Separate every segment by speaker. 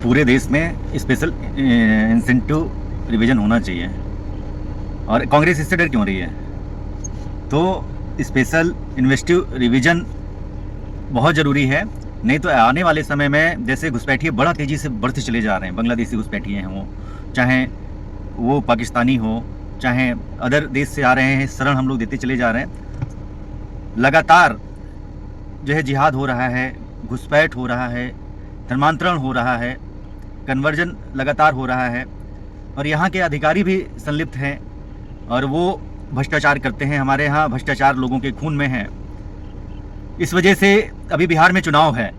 Speaker 1: पूरे देश में स्पेशल इंसेंटिव रिवीजन होना चाहिए। और कांग्रेस इससे डर क्यों रही है? तो स्पेशल इन्वेस्टिव रिवीजन बहुत ज़रूरी है, नहीं तो आने वाले समय में जैसे घुसपैठिए बड़ा तेज़ी से बढ़ते चले जा रहे हैं। बांग्लादेशी घुसपैठिए हैं, वो चाहे वो पाकिस्तानी हो, चाहे अदर देश से आ रहे हैं, शरण हम लोग देते चले जा रहे हैं। लगातार जो है जिहाद हो रहा है, घुसपैठ हो रहा है, धर्मांतरण हो रहा है, कन्वर्जन लगातार हो रहा है, और यहाँ के अधिकारी भी संलिप्त हैं और वो भ्रष्टाचार करते हैं। हमारे यहाँ भ्रष्टाचार लोगों के खून में है। इस वजह से अभी बिहार में चुनाव है।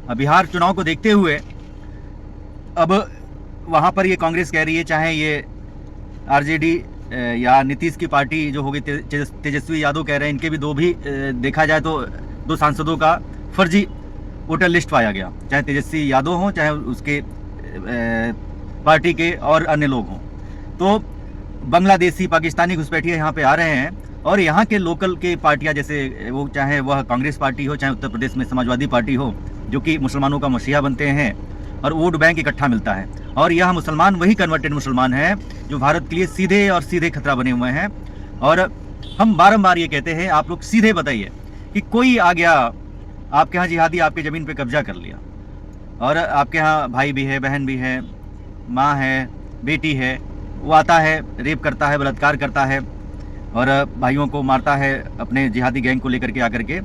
Speaker 1: अब बिहार चुनाव को देखते हुए अब वहाँ पर ये कांग्रेस कह रही है, चाहे ये आरजेडी या नीतीश की पार्टी जो होगी, तेजस्वी यादव कह रहे हैं, इनके भी देखा जाए तो 2 सांसदों का फर्जी वोटर लिस्ट पाया गया, चाहे तेजस्वी यादव हों, चाहे उसके पार्टी के और अन्य लोग हों। तो बांग्लादेशी पाकिस्तानी घुसपैठिए यहाँ पे आ रहे हैं और यहाँ के लोकल के पार्टियाँ, जैसे वो चाहे वह कांग्रेस पार्टी हो, चाहे उत्तर प्रदेश में समाजवादी पार्टी हो, जो कि मुसलमानों का मसीहा बनते हैं और वोट बैंक इकट्ठा मिलता है। और यह मुसलमान वही कन्वर्टेड मुसलमान हैं जो भारत के लिए सीधे और सीधे खतरा बने हुए हैं। और हम बारंबार ये कहते हैं, आप लोग सीधे बताइए कि कोई आ गया आपके यहाँ जिहादी, आपके ज़मीन पे कब्जा कर लिया, और आपके यहाँ भाई भी है, बहन भी है, माँ है, बेटी है, वो आता है, रेप करता है, बलात्कार करता है और भाइयों को मारता है अपने जिहादी गैंग को लेकर के आकर के,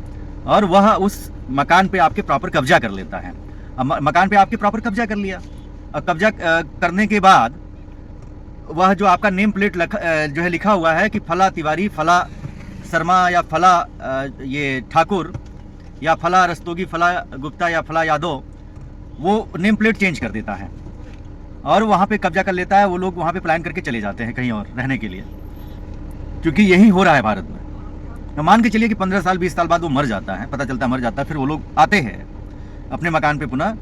Speaker 1: और वह उस मकान पे आपके प्रॉपर कब्जा कर लेता है। अब मकान पे आपके प्रॉपर कब्जा कर लिया, और कब्जा करने के बाद वह जो आपका नेम प्लेट जो है लिखा हुआ है कि फला तिवारी, फला शर्मा, या फला ये ठाकुर, या फला रस्तोगी, फला गुप्ता, या फला यादव, वो नेम प्लेट चेंज कर देता है और वहाँ पे कब्जा कर लेता है। वो लोग वहाँ पे प्लान करके चले जाते हैं कहीं और रहने के लिए, क्योंकि यही हो रहा है भारत में। तो मान के चलिए कि 15 साल 20 साल बाद वो मर जाता है, पता चलता है मर जाता है, फिर वो लोग आते हैं अपने मकान पे पुनः।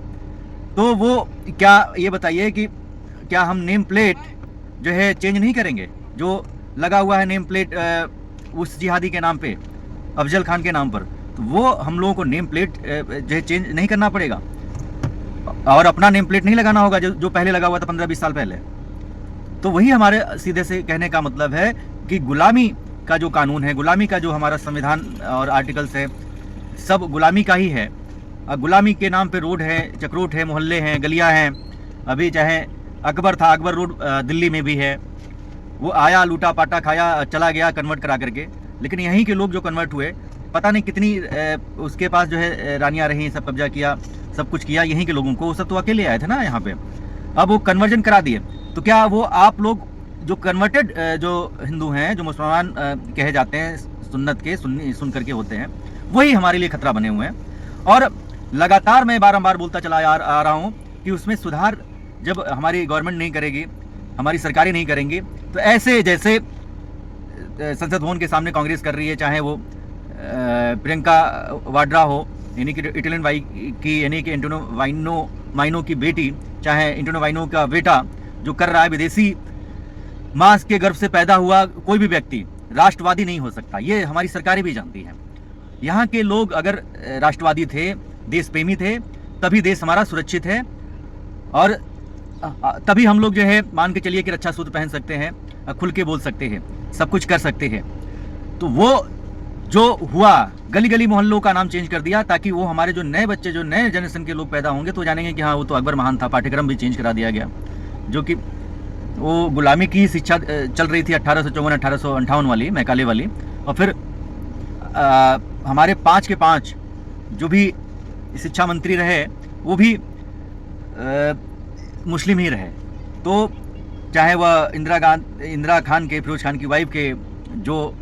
Speaker 1: तो वो क्या, ये बताइए कि क्या हम नेम प्लेट जो है चेंज नहीं करेंगे? जो लगा हुआ है नेम प्लेट उस जिहादी के नाम पे, अफजल खान के नाम पर, तो वो हम लोगों को नेम प्लेट जो है चेंज नहीं करना पड़ेगा और अपना नेम प्लेट नहीं लगाना होगा जो पहले लगा हुआ था 15-20 साल पहले। तो वही हमारे सीधे से कहने का मतलब है कि गुलामी का जो कानून है, गुलामी का जो हमारा संविधान और आर्टिकल्स है, सब गुलामी का ही है। गुलामी के नाम पे रोड है, चक्रोट है, मोहल्ले हैं, गलियां हैं। अभी चाहे अकबर था, अकबर रोड दिल्ली में भी है, वो आया, लूटा पाटा खाया, चला गया कन्वर्ट करा करके। लेकिन यहीं के लोग जो कन्वर्ट हुए, पता नहीं कितनी उसके पास जो है रानियाँ रहीं, सब कब्जा किया, सब कुछ किया यहीं के लोगों को। वो सब तो अकेले आए थे ना यहाँ पे, अब वो कन्वर्जन करा दिए। तो क्या वो आप लोग जो कन्वर्टेड जो हिंदू हैं, जो मुसलमान कहे जाते हैं, सुन्नत के सुन्नी सुन करके होते हैं, वही हमारे लिए खतरा बने हुए हैं। और लगातार मैं बारंबार बोलता चला आ रहा हूँ कि उसमें सुधार जब हमारी गवर्नमेंट नहीं करेगी, हमारी सरकारें नहीं करेंगी, तो ऐसे जैसे संसद भवन के सामने कांग्रेस कर रही है, चाहे वो प्रियंका वाड्रा हो, यानी कि इटालियन वाई की, यानी कि एंटोनो वाइनो की बेटी, चाहे एंटोनो वाइनो का बेटा जो कर रहा है, विदेशी माँ के गर्भ से पैदा हुआ कोई भी व्यक्ति राष्ट्रवादी नहीं हो सकता। ये हमारी सरकारें भी जानती हैं। यहाँ के लोग अगर राष्ट्रवादी थे, देश प्रेमी थे, तभी देश हमारा सुरक्षित है, और तभी हम लोग जो है मान के चलिए कि रक्षा सूत्र पहन सकते हैं, खुल के बोल सकते हैं, सब कुछ कर सकते हैं। तो वो जो हुआ, गली गली मोहल्लों का नाम चेंज कर दिया, ताकि वो हमारे जो नए बच्चे, जो नए जनरेशन के लोग पैदा होंगे, तो जानेंगे कि हाँ वो तो अकबर महान था। पाठ्यक्रम भी चेंज करा दिया गया, जो कि वो गुलामी की शिक्षा चल रही थी 1854-1858 वाली, मैकाले वाली। और फिर हमारे 5 के 5 जो भी शिक्षा मंत्री रहे, वो भी मुस्लिम ही रहे। तो चाहे वह इंदिरा खान के, फिरोज खान की वाइफ के जो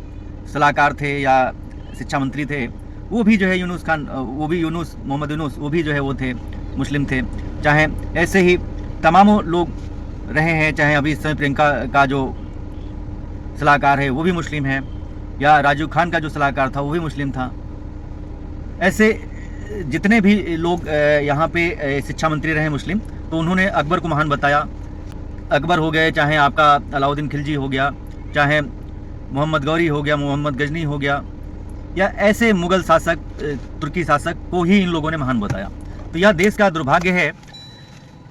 Speaker 1: सलाहकार थे या शिक्षा मंत्री थे, वो भी जो है यूनुस खान, वो भी मोहम्मद यूनुस, वो भी जो है वो थे, मुस्लिम थे। चाहे ऐसे ही तमामों लोग रहे हैं, चाहे अभी इस समय प्रियंका का जो सलाहकार है वो भी मुस्लिम है, या राजीव खान का जो सलाहकार था वो भी मुस्लिम था। ऐसे जितने भी लोग यहाँ पे शिक्षा मंत्री रहे मुस्लिम, तो उन्होंने अकबर को महान बताया। अकबर हो गए, चाहे आपका अलाउद्दीन खिलजी हो गया, चाहे मोहम्मद गौरी हो गया, मोहम्मद गजनी हो गया, या ऐसे मुग़ल शासक, तुर्की शासक को ही इन लोगों ने महान बताया। तो यह देश का दुर्भाग्य है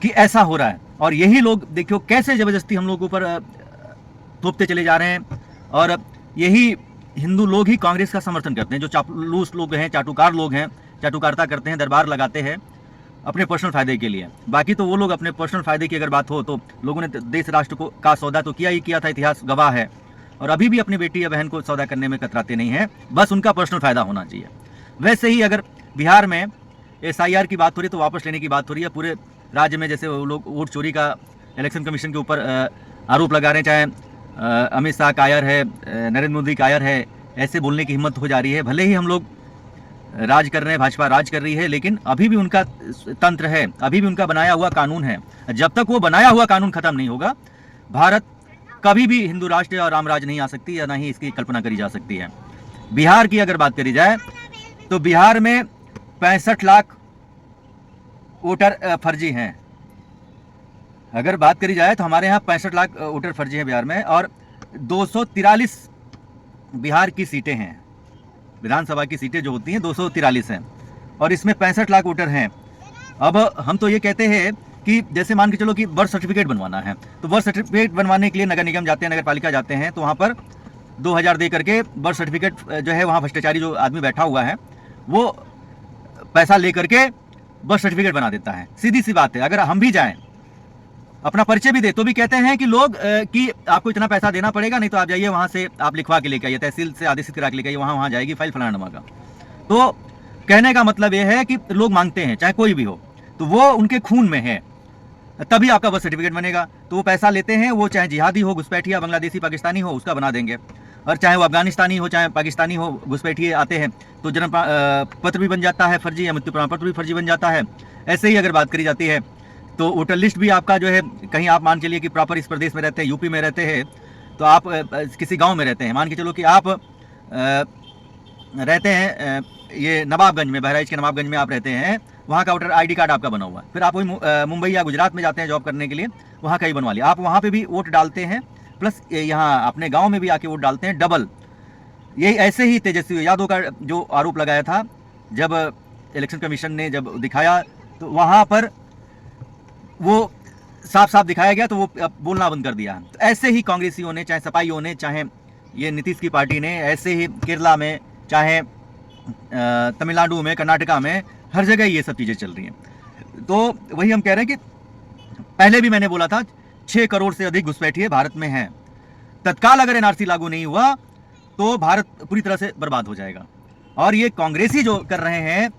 Speaker 1: कि ऐसा हो रहा है। और यही लोग देखियो कैसे ज़बरदस्ती हम लोग ऊपर थोपते चले जा रहे हैं। और यही हिंदू लोग ही कांग्रेस का समर्थन करते हैं, जो चापलूस लोग हैं, चाटुकार लोग हैं, चाटुकारिता करते हैं, दरबार लगाते हैं अपने पर्सनल फायदे के लिए। बाकी तो वो लोग अपने पर्सनल फायदे की अगर बात हो तो लोगों ने देश राष्ट्र को का सौदा तो किया ही किया था, इतिहास गवाह है। और अभी भी अपनी बेटी या बहन को सौदा करने में कतराते नहीं है, बस उनका पर्सनल फायदा होना चाहिए। वैसे ही अगर बिहार में SIR की बात हो रही तो वापस लेने की बात हो रही है। पूरे राज्य में जैसे वो लोग वोट चोरी का इलेक्शन कमीशन के ऊपर आरोप लगा रहे हैं, चाहे अमित शाह कायर है, नरेंद्र मोदी कायर है, ऐसे बोलने की हिम्मत हो जा रही है। भले ही हम लोग राज कर रहे हैं, भाजपा राज कर रही है, लेकिन अभी भी उनका तंत्र है, अभी भी उनका बनाया हुआ कानून है। जब तक वो बनाया हुआ कानून खत्म नहीं होगा, भारत कभी भी हिंदू राष्ट्र और राम राज नहीं आ सकती, या ना ही इसकी कल्पना करी जा सकती है। बिहार की अगर बात करी जाए तो बिहार में 65 लाख वोटर फर्जी हैं। अगर बात करी जाए तो हमारे यहाँ 65 लाख वोटर फर्जी हैं बिहार में, और 243 बिहार की सीटें हैं, विधानसभा की सीटें जो होती हैं 243 हैं, और इसमें 65 लाख वोटर हैं। अब हम तो ये कहते हैं कि जैसे मान के चलो कि बर्थ सर्टिफिकेट बनवाना है, तो बर्थ सर्टिफिकेट बनवाने के लिए नगर निगम जाते हैं, नगर पालिका जाते हैं, तो वहाँ पर 2000 दे करके बर्थ सर्टिफिकेट जो है, वहाँ भ्रष्टाचारी जो आदमी बैठा हुआ है वो पैसा ले करके बर्थ सर्टिफिकेट बना देता है। सीधी सी बात है। अगर हम भी जाएं, अपना परिचय भी दे, तो भी कहते हैं कि लोग कि आपको इतना पैसा देना पड़ेगा, नहीं तो आप जाइए वहाँ से आप लिखवा के लेके आइए, तहसील से आदेशित करा के लेके आइए, वहाँ जाएगी फाइल फलाना नमा का। तो कहने का मतलब ये है कि लोग मांगते हैं, चाहे कोई भी हो, तो वो उनके खून में है, तभी आपका बर्थ सर्टिफिकेट बनेगा। तो वो पैसा लेते हैं, वो चाहे जिहादी हो, घुसपैठिया, बांग्लादेशी, पाकिस्तानी हो, उसका बना देंगे। और चाहे वो अफगानिस्तानी हो, चाहे पाकिस्तानी हो, घुसपैठिए आते हैं तो जन्म पत्र भी बन जाता है फर्जी, या मृत्यु प्रमाण पत्र भी फर्जी बन जाता है। ऐसे ही अगर बात करी जाती है तो वोटर लिस्ट भी आपका जो है, कहीं आप मान चलिए कि प्रॉपर इस प्रदेश में रहते हैं, यूपी में रहते हैं, तो आप किसी गांव में रहते हैं, मान के चलो कि आप रहते हैं ये नवाबगंज में, बहराइच के नवाबगंज में आप रहते हैं, वहाँ का वोटर ID कार्ड आपका बना हुआ है। फिर आप वही मुंबई या गुजरात में जाते हैं जॉब करने के लिए, वहाँ का ही बनवा लिया, आप वहाँ पे भी वोट डालते हैं, प्लस यहाँ अपने गाँव में भी आके वोट डालते हैं, डबल। यही ऐसे ही तेजस्वी यादव का जो आरोप लगाया था, जब इलेक्शन कमीशन ने जब दिखाया तो वहाँ पर वो साफ साफ दिखाया गया, तो वो बोलना बंद कर दिया। तो ऐसे ही कांग्रेसियों ने, चाहे सपाइयों ने, चाहे ये नीतीश की पार्टी ने, ऐसे ही केरला में, चाहे तमिलनाडु में, कर्नाटका में, हर जगह ये सब चीज़ें चल रही हैं। तो वही हम कह रहे हैं कि पहले भी मैंने बोला था 6 करोड़ से अधिक घुसपैठिए भारत में हैं। तत्काल अगर NRC लागू नहीं हुआ तो भारत पूरी तरह से बर्बाद हो जाएगा। और ये कांग्रेसी जो कर रहे हैं,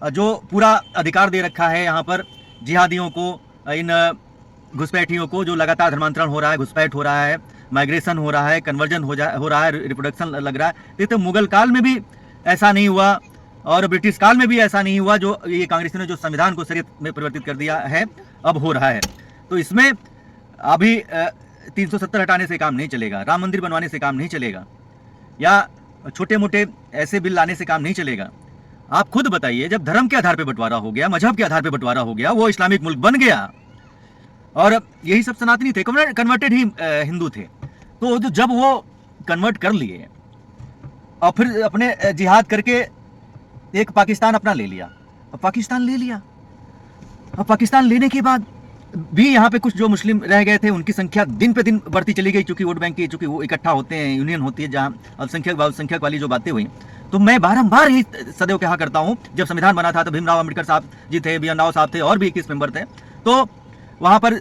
Speaker 1: जो पूरा अधिकार दे रखा है यहाँ पर जिहादियों को, इन घुसपैठियों को, जो लगातार धर्मांतरण हो रहा है, घुसपैठ हो रहा है, माइग्रेशन हो रहा है, कन्वर्जन हो रहा है, रिप्रोडक्शन लग रहा है। ये तो मुगल काल में भी ऐसा नहीं हुआ और ब्रिटिश काल में भी ऐसा नहीं हुआ। जो ये कांग्रेसियों ने जो संविधान को शरीयत में परिवर्तित कर दिया है, अब हो रहा है। तो इसमें अभी 370 हटाने से काम नहीं चलेगा, राम मंदिर बनवाने से काम नहीं चलेगा, या छोटे मोटे ऐसे बिल लाने से काम नहीं चलेगा। आप खुद बताइए, जब धर्म के आधार पर बंटवारा हो गया, मजहब के आधार पर बंटवारा हो गया, वो इस्लामिक मुल्क बन गया, और यही सब सनातनी थे, कन्वर्टेड ही हिंदू थे। तो जब वो कन्वर्ट कर लिए और फिर अपने जिहाद करके एक पाकिस्तान अपना ले लिया, और पाकिस्तान ले लिया, और पाकिस्तान लेने के बाद भी यहाँ पे कुछ जो मुस्लिम रह गए थे, उनकी संख्या दिन पे दिन बढ़ती चली गई, चूंकि वोट बैंक की, चूंकि वो इकट्ठा होते हैं, यूनियन होती है, जहाँ अल्पसंख्यक वाली जो बातें हुई। तो मैं बारंबार ही सदैव कहा करता हूँ, जब संविधान बना था तो भीमराव अम्बेडकर साहब जी थे, BN राव साहब थे, और भी 21 मेंबर थे। तो वहाँ पर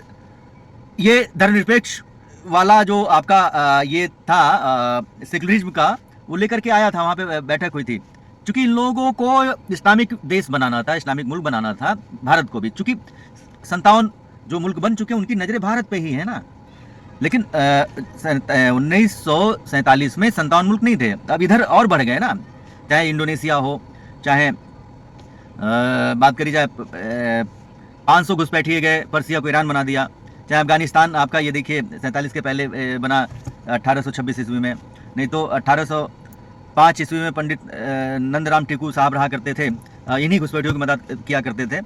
Speaker 1: ये धर्मनिरपेक्ष वाला जो आपका ये था सेक्युलरिज्म का, वो लेकर के आया था, वहाँ पे बैठक हुई थी। चूंकि इन लोगों को इस्लामिक देश बनाना था, इस्लामिक मुल्क बनाना था भारत को भी, चूंकि 57 जो मुल्क बन चुके हैं उनकी नज़रें भारत पे ही है ना। लेकिन 1947 में 57 मुल्क नहीं थे, अब इधर और बढ़ गए ना, चाहे इंडोनेशिया हो, चाहे बात करी जाए 500 घुसपैठिए गए, पर्सिया को ईरान बना दिया, चाहे अफगानिस्तान आपका ये देखिए 47 के पहले बना 1826 ईस्वी में, नहीं तो 1805 ईस्वी में पंडित नंदराम टिकू साहब रहा करते थे, इन्हीं घुसपैठियों की मदद किया करते थे।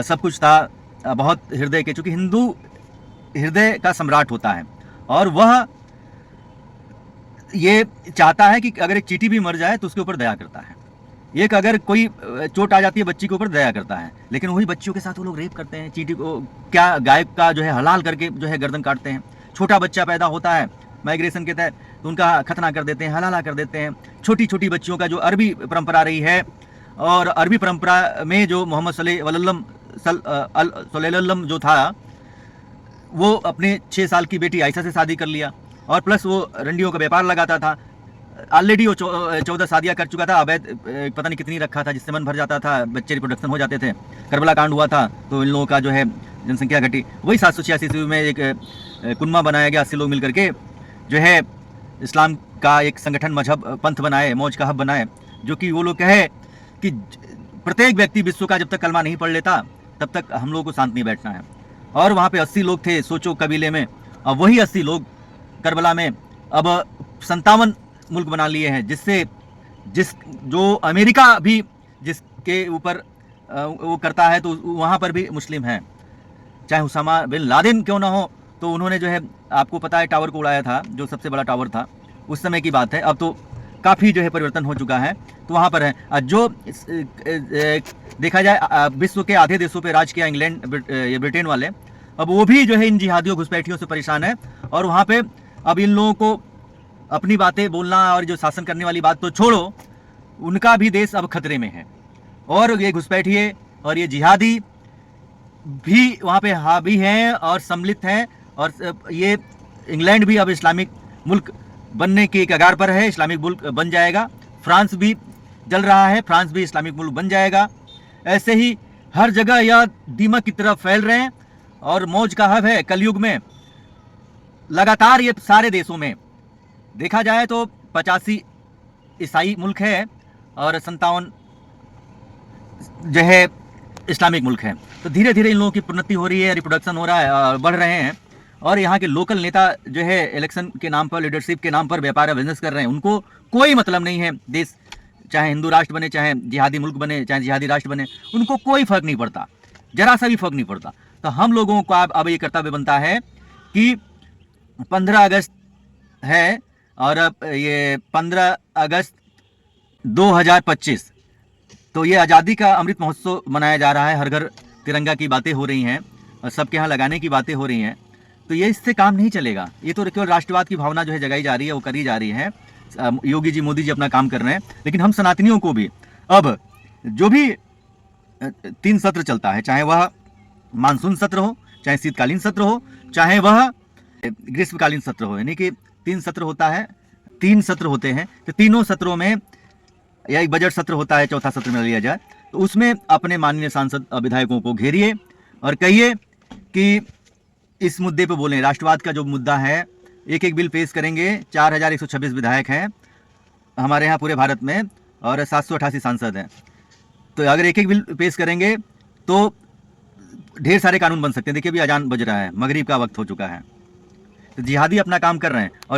Speaker 1: सब कुछ था, बहुत हृदय के, चूँकि हिंदू हृदय का सम्राट होता है, और वह ये चाहता है कि अगर एक चींटी भी मर जाए तो उसके ऊपर दया करता है। एक अगर कोई चोट आ जाती है बच्ची के ऊपर दया करता है, लेकिन वही बच्चियों के साथ वो लोग रेप करते हैं, चींटी को क्या गाय का जो है हलाल करके जो है गर्दन काटते हैं। छोटा बच्चा पैदा होता है माइग्रेशन के तहत तो उनका खतना कर देते हैं, हलाला कर देते हैं। छोटी छोटी बच्चियों का जो अरबी परंपरा रही है, और अरबी परंपरा में जो मोहम्मद सल्लल्लाहु जो था वो अपने 6 साल की बेटी आयशा से शादी कर लिया, और प्लस वो रंडियों का व्यापार लगाता था। ऑलरेडी वो 14 शादियाँ कर चुका था, अवैध पता नहीं कितनी रखा था, जिससे मन भर जाता था, बच्चे रिप्रोडक्शन हो जाते थे। करबला कांड हुआ था तो इन लोगों का जो है जनसंख्या घटी। वही 786 ईस्वी में एक कुनमा बनाया गया, 80 लोग मिल करके जो है इस्लाम का एक संगठन, मजहब, पंथ बनाए, मौज का हब बनाए, जो कि वो लोग कहे कि प्रत्येक व्यक्ति विश्व का जब तक कलमा नहीं पढ़ लेता तब तक हम लोगों को शांत नहीं बैठना है। और वहाँ पे 80 लोग थे, सोचो कबीले में, अब वही 80 लोग करबला में अब 57 मुल्क बना लिए हैं, जो अमेरिका भी जिसके ऊपर वो करता है तो वहाँ पर भी मुस्लिम हैं। चाहे उसामा बिन लादेन क्यों ना हो, तो उन्होंने जो है आपको पता है टावर को उड़ाया था, जो सबसे बड़ा टावर था उस समय की बात है। अब तो काफ़ी जो है परिवर्तन हो चुका है, तो वहाँ पर है। जो देखा जाए विश्व के आधे देशों पे राज किया इंग्लैंड, ब्रिटेन वाले, अब वो भी जो है इन जिहादियों घुसपैठियों से परेशान है। और वहाँ पे अब इन लोगों को अपनी बातें बोलना और जो शासन करने वाली बात तो छोड़ो, उनका भी देश अब खतरे में है। और ये घुसपैठिए और ये जिहादी भी वहाँ पे हावी हैं और सम्मिलित हैं, और ये इंग्लैंड भी अब इस्लामिक मुल्क बनने के कगार पर है, इस्लामिक मुल्क बन जाएगा। फ्रांस भी जल रहा है, फ्रांस भी इस्लामिक मुल्क बन जाएगा। ऐसे ही हर जगह यह दीमक की तरफ फैल रहे हैं, और मौज का हब है कलयुग में। लगातार ये सारे देशों में देखा जाए तो 85 ईसाई मुल्क है और 57 जो है इस्लामिक मुल्क है। तो धीरे धीरे इन लोगों की प्रोन्नति हो रही है, रिप्रोडक्शन हो रहा है, बढ़ रहे हैं। और यहाँ के लोकल नेता जो है इलेक्शन के नाम पर, लीडरशिप के नाम पर व्यापार या बिजनेस कर रहे हैं। उनको कोई मतलब नहीं है देश चाहे हिंदू राष्ट्र बने, चाहे जिहादी मुल्क बने, चाहे जिहादी राष्ट्र बने, उनको कोई फर्क नहीं पड़ता, जरा सा भी फर्क नहीं पड़ता। तो हम लोगों का अब ये कर्तव्य बनता है कि 15 अगस्त है, और अब ये 15 अगस्त 2025, तो ये आज़ादी का अमृत महोत्सव मनाया जा रहा है। हर घर तिरंगा की बातें हो रही हैं और सबके यहाँ लगाने की बातें हो रही हैं। तो ये इससे काम नहीं चलेगा। ये तो केवल राष्ट्रवाद की भावना जो है जगाई जा रही है, वो करी जा रही है। योगी जी, मोदी जी अपना काम कर रहे हैं, लेकिन हम सनातनियों को भी अब जो भी 3 सत्र चलता है, चाहे वह मानसून सत्र हो, चाहे शीतकालीन सत्र हो, चाहे वह ग्रीष्मकालीन सत्र हो, यानी कि 3 सत्र होता है, 3 सत्र होते हैं। तो तीनों सत्रों में, या एक बजट सत्र होता है, चौथा सत्र में लिया जाए, तो उसमें अपने माननीय सांसद विधायकों को घेरिए और कहिए कि इस मुद्दे पे बोलें। राष्ट्रवाद का जो मुद्दा है, एक एक बिल पेश करेंगे। 4126 विधायक हैं हमारे यहाँ पूरे भारत में, और 788 सांसद हैं। तो अगर एक एक बिल पेश करेंगे तो ढेर सारे कानून बन सकते हैं। देखिए अभी अजान बज रहा है, मगरिब का वक्त हो चुका है, तो जिहादी अपना काम कर रहे हैं। और